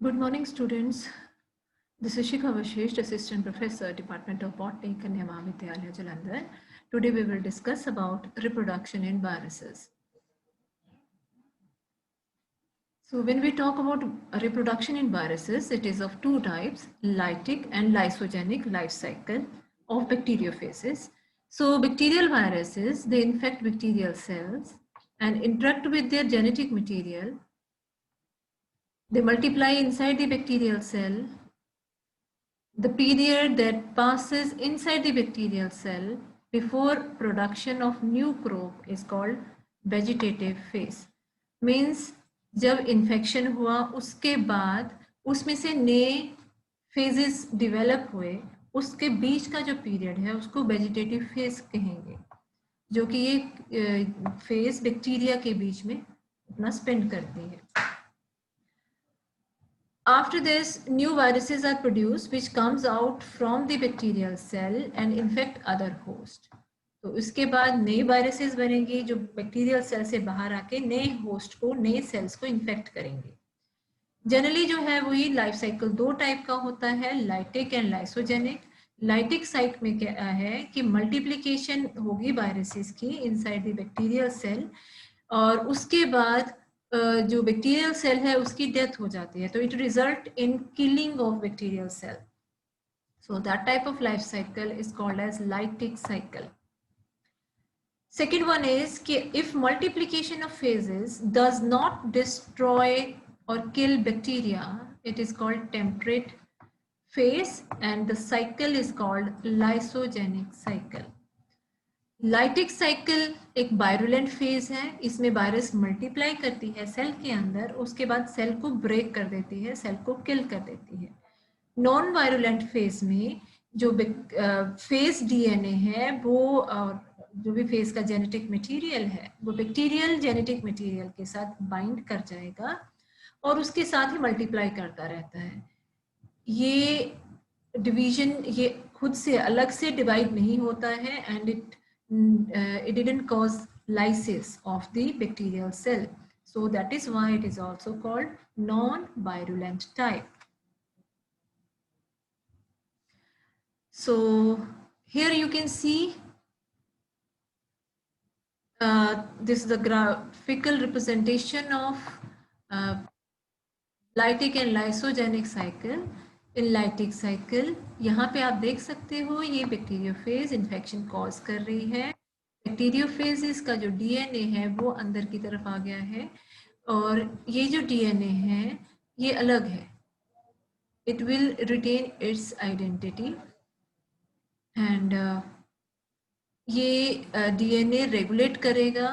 Good morning, students. This is Shikha Vashisht, Assistant Professor, Department of Botany, Kanya Mahavidyalaya, Jalandhar. Today we will discuss about reproduction in viruses. So when we talk about reproduction in viruses, it is of two types, lytic and lysogenic life cycle of bacteriophages. So bacterial viruses, they infect bacterial cells and interact with their genetic material. They multiply inside the bacterial cell. The period that passes inside the bacterial cell before production of new crop is called vegetative phase. Means जब infection हुआ उसके बाद उसमें से नए phases develop हुए, उसके बीच का जो पीरियड है उसको वेजिटेटिव फेज कहेंगे, जो कि ये फेज बैक्टीरिया के बीच में अपना स्पेंड करती है. After this, new viruses are produced which comes out from the bacterial cell and infect other host. तो इसके बाद नए वायरसेस बनेंगे जो बैक्टीरियल सेल से बाहर आके नए होस्ट को, नए सेल्स को इन्फेक्ट करेंगे. जनरली जो है वही लाइफ साइकिल दो टाइप का होता है, lytic and lysogenic. Lytic site में क्या है कि मल्टीप्लिकेशन होगी वायरसेस की इनसाइड द बैक्टीरियल सेल और उसके बाद जो बैक्टीरियल सेल है उसकी डेथ हो जाती है, तो it result in killing of bacterial cell. So that type of life cycle is called as lytic cycle. Second one is if multiplication of phases does not destroy or kill bacteria, it is called temperate phase and the cycle is called lysogenic cycle. Lytic cycle एक virulent phase है. इसमें virus multiply करती है cell के अंदर, उसके बाद cell को ब्रेक कर देती है, सेल को किल कर देती है. नॉन वायरुलेंट फेज में जो फेज डीएनए है वो जो भी फेज का जेनेटिक मटेरियल है वो बैक्टीरियल जेनेटिक मटेरियल के साथ बाइंड कर जाएगा और उसके साथ ही मल्टीप्लाई करता रहता है. ये डिवीजन ये खुद से अलग से डिवाइड नहीं होता है and it didn't cause lysis of the bacterial cell, so that is why it is also called non-virulent type. So here you can see this is the graphical representation of lytic and lysogenic cycle. In lytic cycle यहाँ पे आप देख सकते हो ये bacteriophage infection cause कर रही है. बैक्टीरियोफेज का जो डीएनए है वो अंदर की तरफ आ गया है और ये जो डीएनए है ये अलग है. It will retain its identity and ये डीएनए रेगुलेट करेगा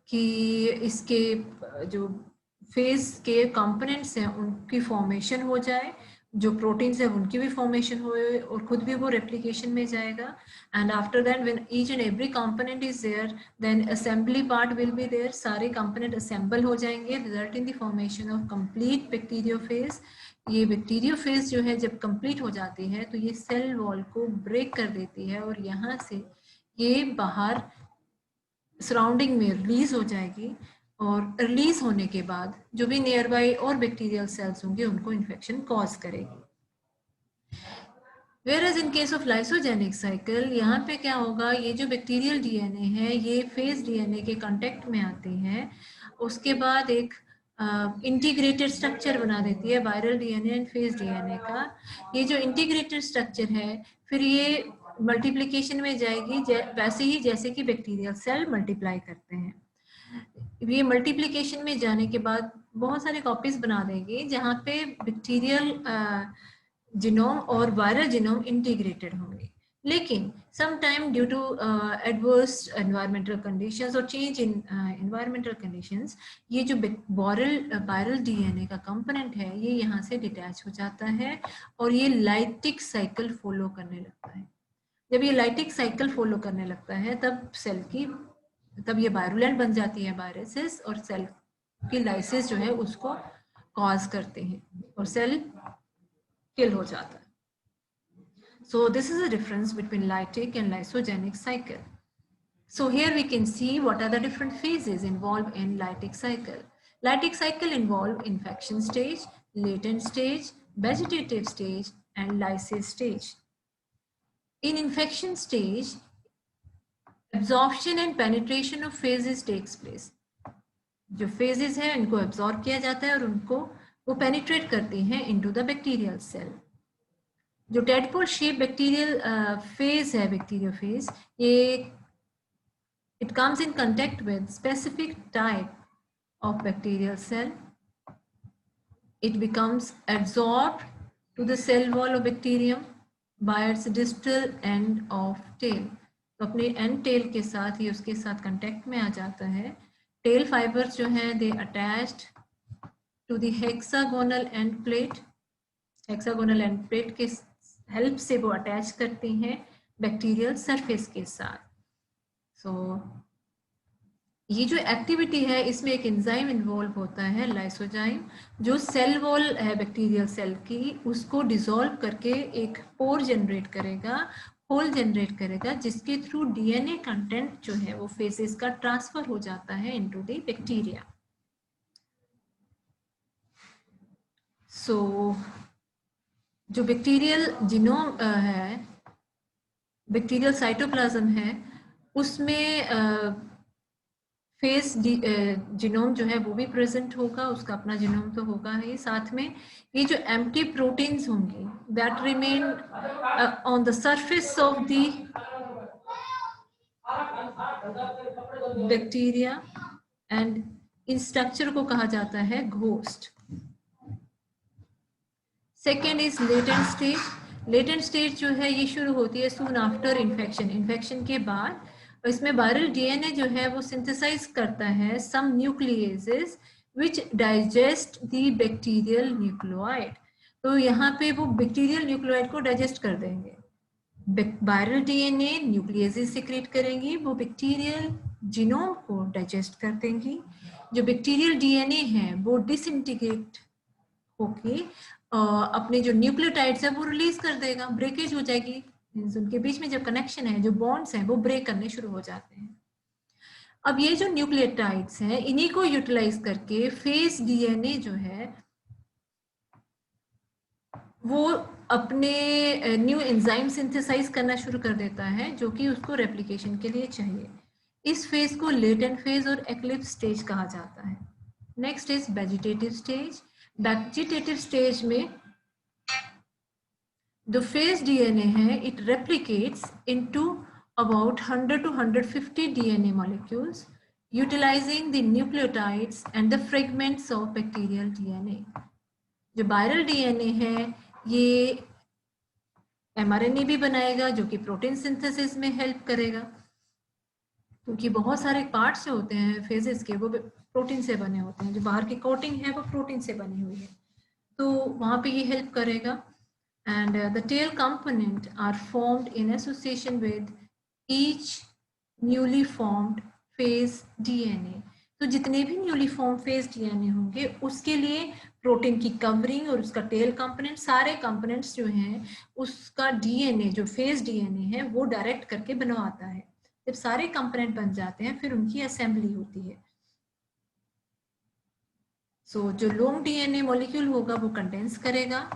कि इसके जो फेज के कंपोनेंट्स हैं उनकी फॉर्मेशन हो जाए, जो प्रोटीन्स है उनकी भी फॉर्मेशन हो और खुद भी वो रेप्लिकेशन में जाएगा. And after that when each and every component is there then assembly part will be there. सारे कंपोनेंट असेंबल हो जाएंगे result in the formation of complete bacteriophage. ये बैक्टीरियोफेज जो है जब कंप्लीट हो जाती है तो ये सेल वॉल को ब्रेक कर देती है और यहाँ से ये बाहर सराउंडिंग में रिलीज हो जाएगी और रिलीज होने के बाद जो भी नियर बाई और बैक्टीरियल सेल्स होंगे उनको इन्फेक्शन कॉज करेगी. Whereas in case of lysogenic cycle, यहाँ पे क्या होगा, ये जो बैक्टीरियल डीएनए है ये फेज डीएनए के कांटेक्ट में आती है, उसके बाद एक इंटीग्रेटेड स्ट्रक्चर बना देती है viral DNA and phase DNA का. ये जो इंटीग्रेटेड स्ट्रक्चर है फिर ये मल्टीप्लिकेशन में जाएगी वैसे ही जैसे कि बैक्टीरियल सेल मल्टीप्लाई करते हैं. ये मल्टीप्लिकेशन में जाने के बाद बहुत सारे कॉपीज बना देंगे जहाँ पे बैक्टीरियल जिनोम और वायरल जिनोम इंटीग्रेटेड होंगे. लेकिन sometime due to adverse environmental conditions और चेंज इन एनवायरमेंटल कंडीशंस ये जो वायरल डीएनए का कंपोनेंट है ये यहाँ से डिटैच हो जाता है और ये लाइटिक साइकिल फॉलो करने लगता है. जब ये लाइटिक साइकिल फॉलो करने लगता है तब ये वायरुलेंट बन जाती है वायरसेस और सेल की लाइसिस जो है उसको कॉज करते हैं और सेल किल हो जाता है. So this is the difference between lytic and lysogenic cycle. So here we can see what are the different phases involved in lytic cycle. Lytic cycle involve infection stage, latent stage, vegetative stage, and lysis stage. In infection stage, absorption and penetration of phases takes place. जो phases हैं उनको absorb किया जाता है और उनको वो penetrate करती हैं into the bacterial cell. जो tadpole shape bacterial phase है, bacteriophase, ये it comes in contact with specific type of bacterial cell. It becomes absorbed to the cell wall of bacterium by its distal end of tail. तो अपने end tail के साथ ये उसके साथ contact में आ जाता है. Tail fibers जो हैं they attached to the hexagonal end plate. Hexagonal end plate के help से वो attach करती हैं bacterial surface के साथ. So ये जो एक्टिविटी है इसमें एक एंजाइम इन्वॉल्व होता है लाइसोजाइम, जो सेल वॉल है बैक्टीरियल सेल की उसको डिसॉल्व करके एक पोर जनरेट करेगा, होल जनरेट करेगा, जिसके थ्रू डीएनए कंटेंट जो है वो फेसेस का ट्रांसफर हो जाता है इनटू द बैक्टीरिया. सो जो बैक्टीरियल जीनोम है, बैक्टीरियल साइटोप्लाज्म है, उसमें फेस जीनोम जो है वो भी प्रेजेंट होगा, उसका अपना जीनोम तो होगा ही. साथ में ये जो एम्प्टी प्रोटीन्स होंगे that remain on the surface of the bacteria and in structure को कहा जाता है ghost. Second is latent stage. Latent stage जो है ये शुरू होती है सून आफ्टर इन्फेक्शन. इन्फेक्शन के बाद इसमें वायरल डीएनए जो है वो सिंथेसाइज करता है some nucleases which digest the bacterial nucleoid. तो यहाँ पे वो बैक्टीरियल न्यूक्लियोइड को डाइजेस्ट कर देंगे. वायरल डीएनए न्यूक्लियेसेस सिक्रेट करेंगी, वो बैक्टीरियल जीनोम को डाइजेस्ट कर देंगी. जो बैक्टीरियल डीएनए है वो डिसइंटीग्रेट होके अपने जो न्यूक्लियोटाइड्स है वो रिलीज कर देगा, ब्रेकेज हो जाएगी. उनके बीच में जो कनेक्शन है, जो बॉन्ड्स हैं वो ब्रेक करने शुरू हो जाते हैं. अब ये जो न्यूक्लियोटाइड्स हैं इन्हीं को यूटिलाइज करके फेस डीएनए जो है वो अपने न्यू एंजाइम सिंथेसाइज करना शुरू कर देता है जो कि उसको रेप्लिकेशन के लिए चाहिए. इस फेज को लेटेंट फेज और एक्लिप्स स्टेज कहा जाता है. Next is vegetative stage. Vegetative stage में जो फेस डीएनए है it replicates into about 100 to 150 DNA molecules utilizing the nucleotides and the fragments of bacterial DNA. जो वायरल डीएनए है ये mRNA भी बनाएगा जो कि प्रोटीन सिंथेसिस में हेल्प करेगा, क्योंकि बहुत सारे पार्ट्स जो होते हैं फेजेस के वो प्रोटीन से बने होते हैं. जो बाहर की कोटिंग है वो प्रोटीन से बनी हुई है, तो वहाँ पे ये हेल्प करेगा. And the tail component are formed in association with each newly formed phase DNA. तो जितने भी न्यूली फॉर्म फेज डीएनए होंगे उसके लिए प्रोटीन की कवरिंग और उसका टेल कंपोनेंट, सारे कंपोनेंट्स जो हैं उसका डीएनए जो फेज डीएनए है वो डायरेक्ट करके बनवाता है. जब सारे कंपोनेंट बन जाते हैं फिर उनकी असेंबली होती है. सो जो लॉन्ग डीएनए मॉलिक्यूल होगा वो कंडेंस करेगा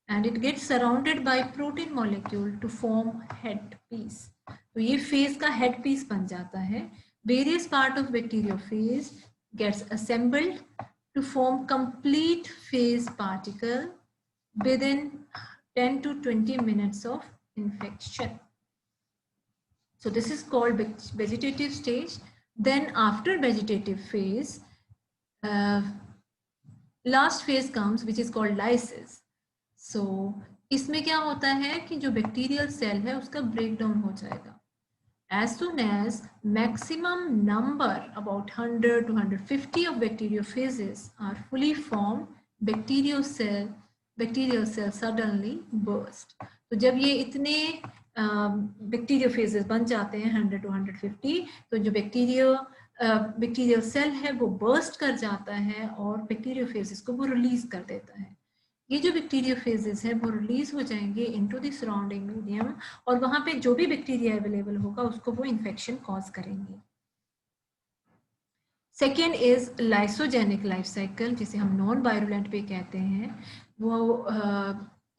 and it gets surrounded by protein molecule to form head piece. तो ये phase का head piece बन जाता है. Various part of bacteriophage gets assembled to form complete phase particle within 10 to 20 minutes of infection. So this is called vegetative stage. Then after vegetative phase, last phase comes which is called lysis. So, इसमें क्या होता है कि जो bacterial cell है उसका breakdown हो जाएगा. As soon as maximum number about 100 to 150 of bacteriophages are fully formed, bacterial cell suddenly burst. तो जब ये इतने बैक्टीरियोफेजेस बन जाते हैं 100 to 150, तो जो बैक्टीरियल सेल है वो बर्स्ट कर जाता है और बैक्टीरियोफेजेस को वो रिलीज कर देता है. ये जो बैक्टीरियोफेजेस है वो रिलीज हो जाएंगे इनटू द सराउंडिंग मीडियम और वहां पे जो भी बैक्टीरिया अवेलेबल होगा उसको वो इन्फेक्शन कॉज करेंगे. Second is lysogenic life cycle, जिसे हम नॉन वायरुलेंट पे कहते हैं। वो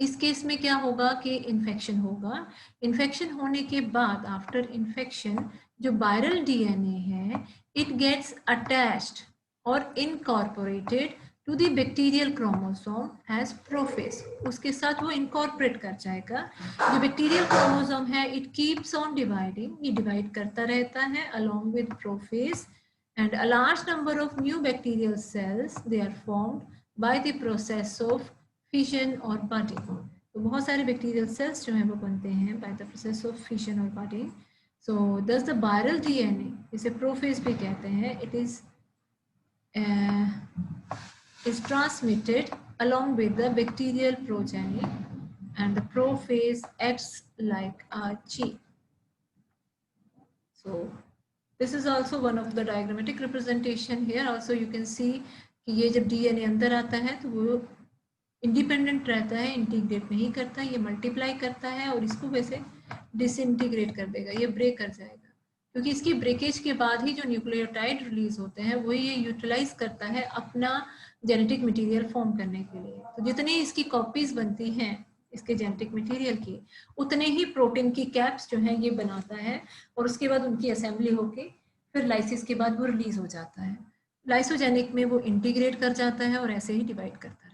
इस केस में क्या होगा कि इन्फेक्शन होगा। इन्फेक्शन होने के बाद आफ्टर इन्फेक्शन जो वायरल डीएनए है इट गेट्स अटैच्ड और incorporated to the bacterial chromosome as prophage. उसके साथ वो इनकॉर्पोरेट कर जाएगा। जो बैक्टीरियल क्रोमोसोम है इट कीप्स ऑन डिवाइडिंग, ये डिवाइड करता रहता है along with prophage, and a large number of new bacterial cells they are formed by the process of fission or budding. तो बहुत सारे bacterial cells जो हैं वो बनते हैं by the process of fission or budding. So thus the viral DNA, इसे prophase भी कहते हैं, it is transmitted along with the bacterial progeny and the prophase acts like a chip. So this is also one of the diagrammatic representation. Here also you can see कि ये जब DNA अंदर आता है तो वो इंडिपेंडेंट रहता है, इंटीग्रेट नहीं करता, ये मल्टीप्लाई करता है और इसको वैसे डिसइंटीग्रेट कर देगा, ये ब्रेक कर जाएगा, क्योंकि इसकी ब्रेकेज के बाद ही जो न्यूक्लियोटाइड रिलीज होते हैं वही ये यूटिलाइज करता है अपना जेनेटिक मटेरियल फॉर्म करने के लिए। तो जितनी इसकी कॉपीज बनती हैं इसके जेनेटिक मटेरियल की, उतने ही प्रोटीन की कैप्स जो है ये बनाता है और उसके बाद उनकी असेंबली होके फिर लाइसिस के बाद वो रिलीज हो जाता है। लाइसोजेनिक में वो इंटीग्रेट कर जाता है और ऐसे ही डिवाइड करता है।